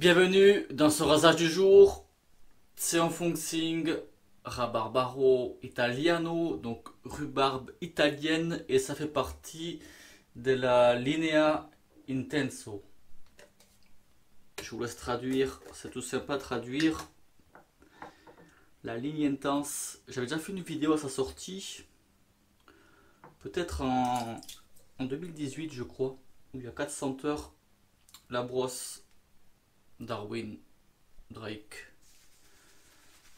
Bienvenue dans ce rasage du jour. C'est un Fungsing Rabarbaro Italiano, donc rhubarbe italienne, et ça fait partie de la linea intenso. Je vous laisse traduire, c'est tout sympa à traduire. La ligne intense, j'avais déjà fait une vidéo à sa sortie, peut-être en 2018 je crois, où il y a 4 senteurs, la brosse, Darwin, Drake,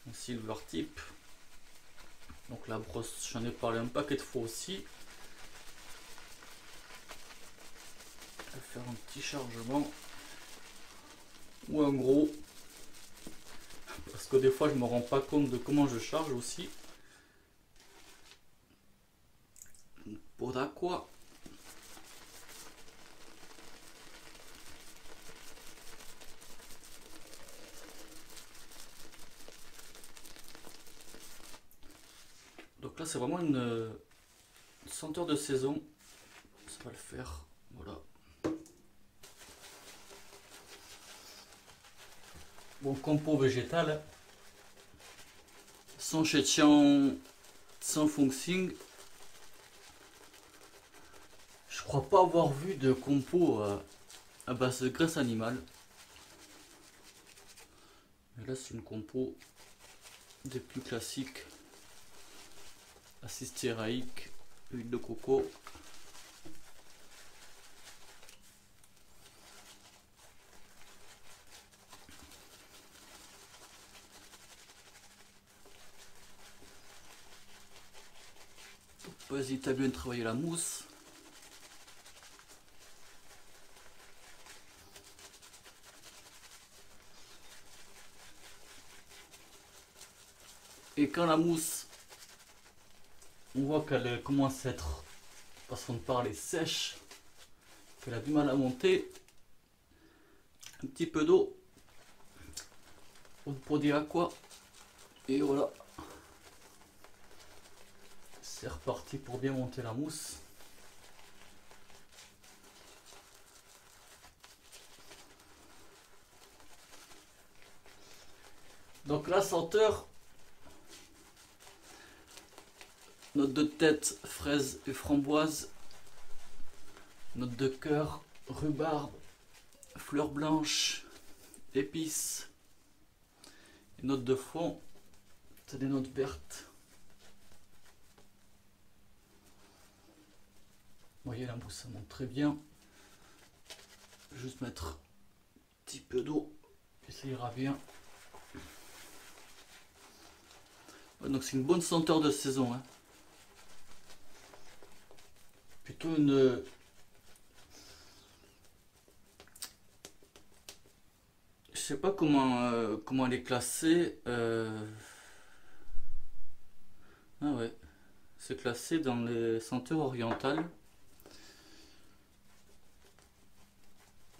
un silver tip. Donc la brosse, j'en ai parlé un paquet de fois aussi. Je vais faire un petit chargement ou un gros, parce que des fois je me rends pas compte de comment je charge aussi. Une pot d'aqua. Donc là c'est vraiment une senteur de saison. Ça va le faire. Voilà. Bon, compo végétal. Sans chétian, sans Fungsing. Je crois pas avoir vu de compo à base de graisse animale. Mais là c'est une compo des plus classiques. Acide stéaraïque, huile de coco. Pas hésiter à bien travailler la mousse. Et quand la mousse, on voit qu'elle commence à être, façon de parler, sèche, qu'elle a du mal à monter, un petit peu d'eau, pour dire à quoi, et voilà. C'est reparti pour bien monter la mousse. Donc la senteur, note de tête, fraise et framboise, note de cœur, rhubarbe, fleurs blanches, épices, et note de fond, c'est des notes vertes. Vous voyez la mousse, ça monte très bien. Juste mettre un petit peu d'eau et ça ira bien. Ouais, donc c'est une bonne senteur de saison. Hein. Plutôt une... Je sais pas comment elle est classée. Ah ouais. C'est classé dans les senteurs orientales.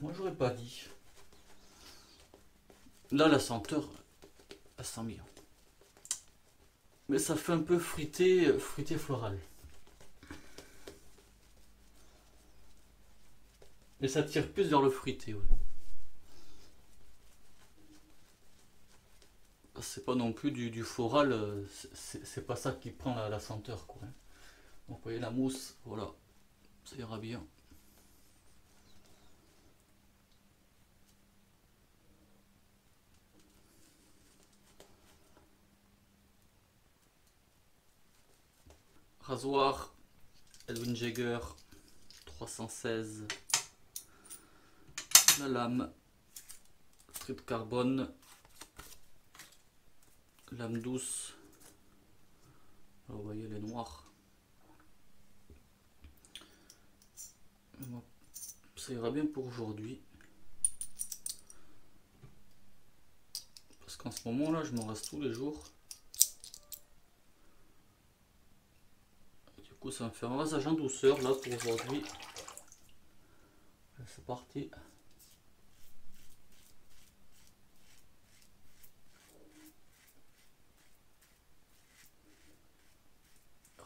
Moi j'aurais pas dit. Là la senteur, elle sent bien. Mais ça fait un peu fruité floral. Mais ça tire plus vers le fruité, ouais. C'est pas non plus du floral, c'est pas ça qui prend la senteur, quoi. Donc vous voyez la mousse, voilà, ça ira bien. Rasoir Edwin Jagger 316. La lame Street Carbone. Lame douce. Alors, vous voyez, elle est noire. Ça ira bien pour aujourd'hui. Parce qu'en ce moment là, je m'en reste tous les jours. Du coup, ça me fait un rasage en douceur là pour aujourd'hui. C'est parti.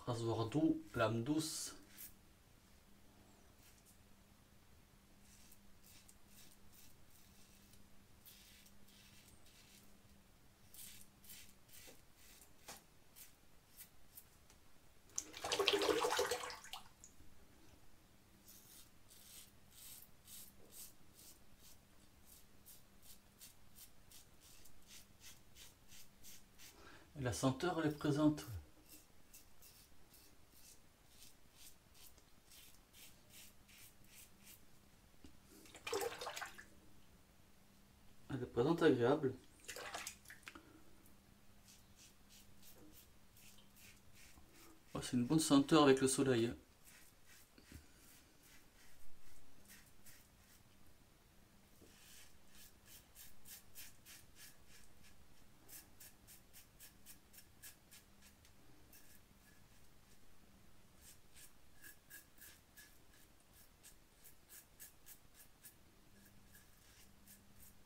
Rasoir doux, lame douce. Et la senteur, elle est présente. Elle est présente, agréable. Oh, c'est une bonne senteur avec le soleil.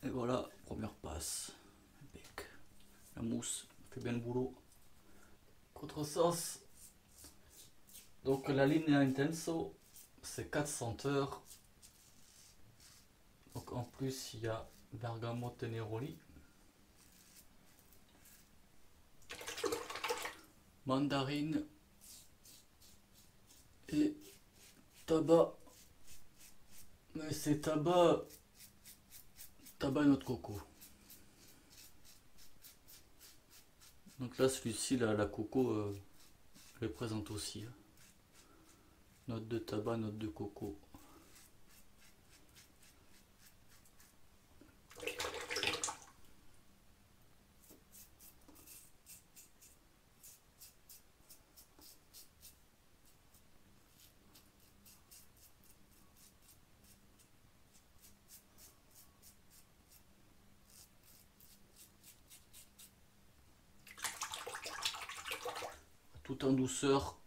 Et voilà, première passe. Bec. La mousse fait bien le boulot. Contresens. Donc la ligne Intenso, c'est 4 senteurs. Donc en plus il y a bergamote et neroli. Mandarine et tabac. Mais c'est tabac et noix de coco. Donc là celui-ci, la coco, elle est présente aussi. Note de tabac, note de coco. Tout en douceur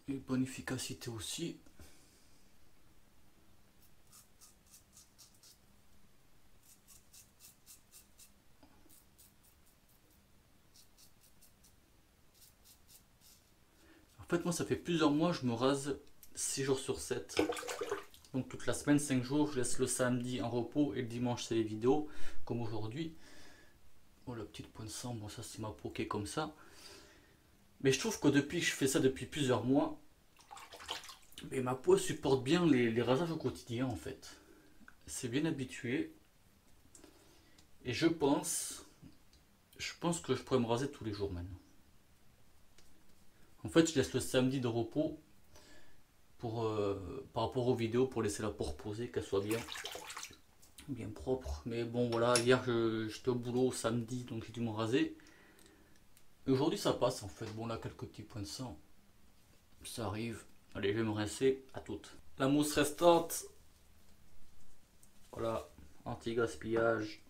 et bonne efficacité aussi. En fait, moi, ça fait plusieurs mois, je me rase 6 jours sur 7. Donc toute la semaine, 5 jours, je laisse le samedi en repos et le dimanche, c'est les vidéos, comme aujourd'hui. Oh, la petite pointe de sang, bon, ça, c'est ma peau qui est comme ça. Mais je trouve que depuis que je fais ça depuis plusieurs mois, mais ma peau supporte bien les rasages au quotidien, en fait. C'est bien habitué. Et je pense que je pourrais me raser tous les jours maintenant. En fait, je laisse le samedi de repos pour, par rapport aux vidéos pour laisser la peau reposer, qu'elle soit bien propre. Mais bon, voilà, hier j'étais au boulot samedi, donc j'ai dû me raser. Aujourd'hui, ça passe en fait. Bon, là, quelques petits points de sang. Ça arrive. Allez, je vais me rincer. À toutes. La mousse restante. Voilà, anti-gaspillage.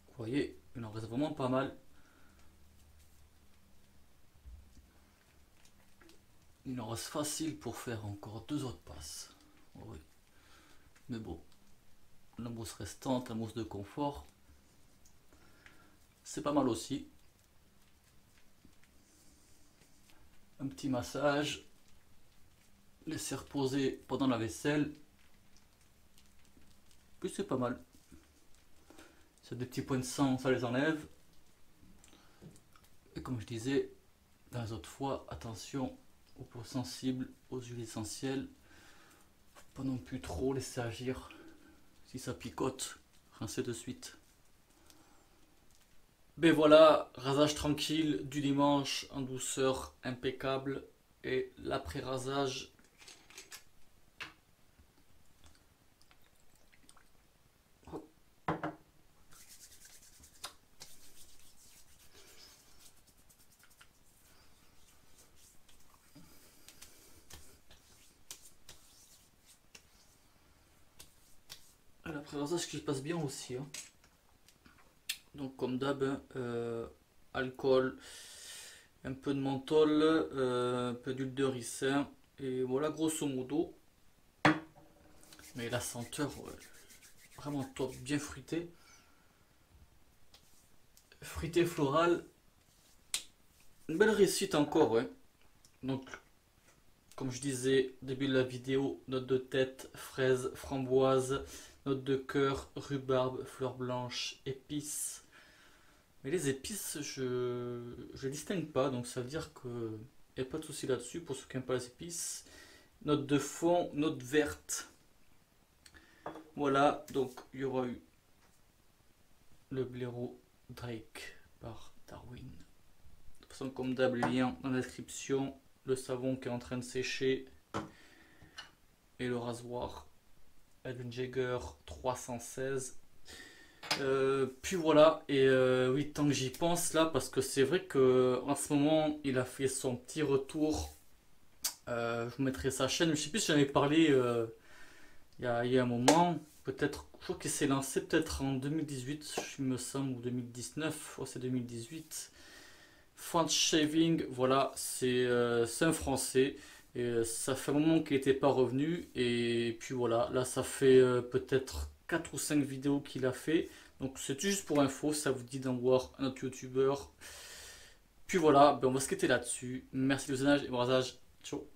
Vous voyez, il en reste vraiment pas mal. Il en reste facile pour faire encore 2 autres passes. Oui. Mais bon, la mousse restante, la mousse de confort, c'est pas mal aussi. Un petit massage. Laisser reposer pendant la vaisselle. Puis c'est pas mal. C'est des petits points de sang, ça les enlève. Et comme je disais dans les autres fois, attention aux peaux sensibles, aux huiles essentielles. Faut pas non plus trop laisser agir. Si ça picote, rincez de suite. Ben voilà, rasage tranquille du dimanche en douceur impeccable. Et l'après-rasage. L'après-rasage qui passe bien aussi. Hein. Donc comme d'hab, alcool, un peu de menthol, un peu d'huile de ricin. Et voilà grosso modo. Mais la senteur, vraiment top, bien fruité. Fruité floral. Une belle réussite encore, ouais. Donc, comme je disais, début de la vidéo, note de tête, fraise, framboise, note de cœur, rhubarbe, fleur blanche, épices. Mais les épices, je distingue pas, donc ça veut dire que n'y a pas de souci là-dessus pour ceux qui n'aiment pas les épices. Note de fond, note verte. Voilà, donc il y aura eu le blaireau Drake par Darwin. façon, comme d'hab, le lien dans la description. Le savon qui est en train de sécher. Et le rasoir. Edwin Jagger 316. Puis voilà, et oui, tant que j'y pense là, parce que c'est vrai que en ce moment il a fait son petit retour. Je vous mettrai sa chaîne, je sais plus si j'en ai parlé il y a un moment, peut-être, je crois qu'il s'est lancé peut-être en 2018, je me semble, ou 2019, je crois que c'est 2018. French Shaving, voilà, c'est un français. Et ça fait un moment qu'il n'était pas revenu. Et puis voilà, là ça fait peut-être 4 ou 5 vidéos qu'il a fait. Donc c'est juste pour info, ça vous dit d'en voir un autre youtubeur. Puis voilà, ben on va se quitter là-dessus. Merci de visionnage et bon rasage. Ciao.